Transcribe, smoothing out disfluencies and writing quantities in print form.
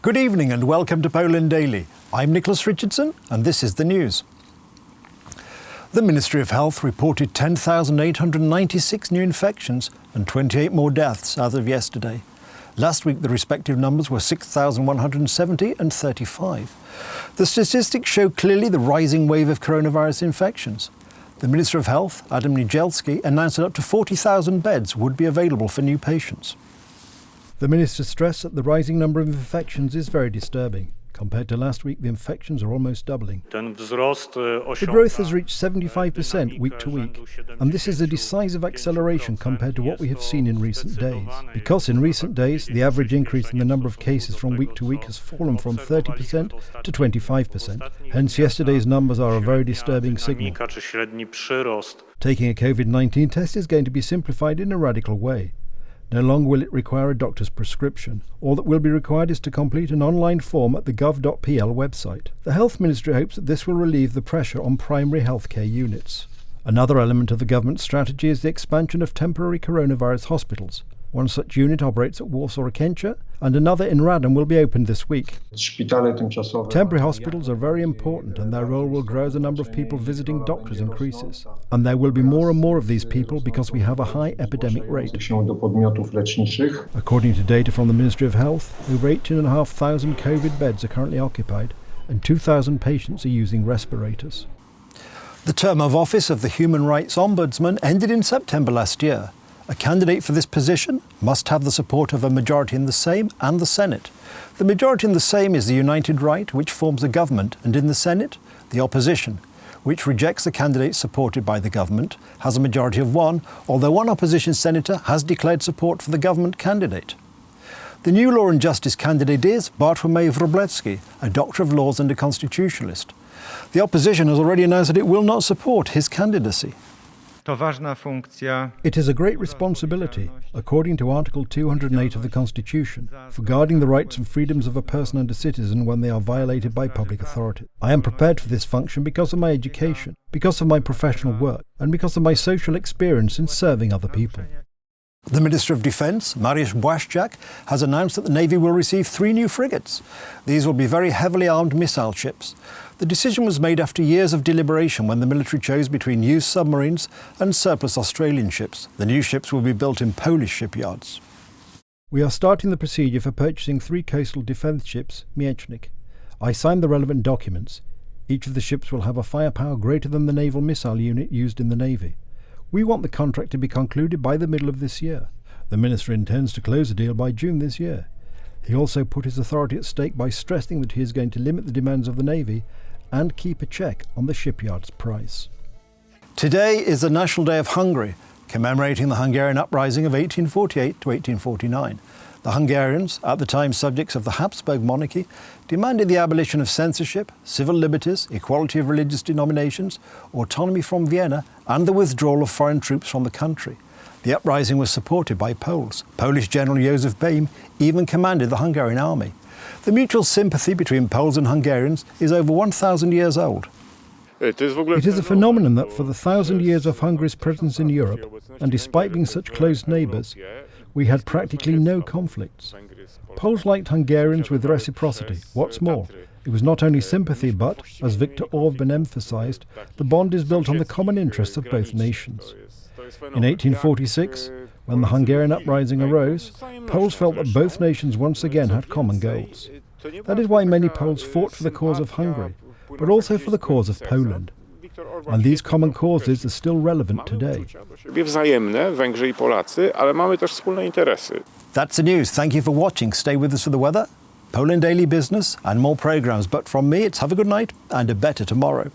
Good evening and welcome to Poland Daily. I'm Nicholas Richardson and this is the news. The Ministry of Health reported 10,896 new infections and 28 more deaths as of yesterday. Last week the respective numbers were 6,170 and 35. The statistics show clearly the rising wave of coronavirus infections. The Minister of Health, Adam Niedzielski, announced that up to 40,000 beds would be available for new patients. The Minister stressed that the rising number of infections is very disturbing. Compared to last week, the infections are almost doubling. The growth has reached 75% week to week, and this is a decisive acceleration compared to what we have seen in recent days. Because in recent days, the average increase in the number of cases from week to week has fallen from 30% to 25%. Hence, yesterday's numbers are a very disturbing signal. Taking a COVID-19 test is going to be simplified in a radical way. No longer will it require a doctor's prescription. All that will be required is to complete an online form at the gov.pl website. The Health Ministry hopes that this will relieve the pressure on primary healthcare units. Another element of the government's strategy is the expansion of temporary coronavirus hospitals. One such unit operates at Warsaw-Okęcie, and another in Radom will be opened this week. Temporary hospitals are very important, and their role will grow as the number of people visiting doctors increases. And there will be more and more of these people because we have a high epidemic rate. According to data from the Ministry of Health, over 18,500 COVID beds are currently occupied, and 2,000 patients are using respirators. The term of office of the Human Rights Ombudsman ended in September last year. A candidate for this position must have the support of a majority in the Sejm and the Senate. The majority in the Sejm is the United Right, which forms the government, and in the Senate, the opposition, which rejects the candidate supported by the government, has a majority of one, although one opposition senator has declared support for the government candidate. The new Law and Justice candidate is Bartłomiej Wróblewski, a doctor of laws and a constitutionalist. The opposition has already announced that it will not support his candidacy. It is a great responsibility, according to Article 208 of the Constitution, for guarding the rights and freedoms of a person and a citizen when they are violated by public authority. I am prepared for this function because of my education, because of my professional work, and because of my social experience in serving other people. The Minister of Defence, Mariusz Błaszczak, has announced that the Navy will receive 3 new frigates. These will be very heavily armed missile ships. The decision was made after years of deliberation when the military chose between used submarines and surplus Australian ships. The new ships will be built in Polish shipyards. We are starting the procedure for purchasing 3 coastal defence ships, Miecznik. I signed the relevant documents. Each of the ships will have a firepower greater than the naval missile unit used in the Navy. We want the contract to be concluded by the middle of this year. The Minister intends to close the deal by June this year. He also put his authority at stake by stressing that he is going to limit the demands of the Navy and keep a check on the shipyard's price. Today is the National Day of Hungary, commemorating the Hungarian uprising of 1848 to 1849. The Hungarians, at the time subjects of the Habsburg monarchy, demanded the abolition of censorship, civil liberties, equality of religious denominations, autonomy from Vienna, and the withdrawal of foreign troops from the country. The uprising was supported by Poles. Polish General Józef Bem even commanded the Hungarian army. The mutual sympathy between Poles and Hungarians is over 1,000 years old. It is a phenomenon that for the 1,000 years of Hungary's presence in Europe, and despite being such close neighbours, we had practically no conflicts. Poles liked Hungarians with reciprocity. What's more, it was not only sympathy but, as Viktor Orbán emphasised, the bond is built on the common interests of both nations. In 1846, when the Hungarian uprising arose, Poles felt that both nations once again had common goals. That is why many Poles fought for the cause of Hungary, but also for the cause of Poland. And these common causes are still relevant today. That's the news. Thank you for watching. Stay with us for the weather, Poland Daily Business and more programmes. But from me, it's have a good night and a better tomorrow.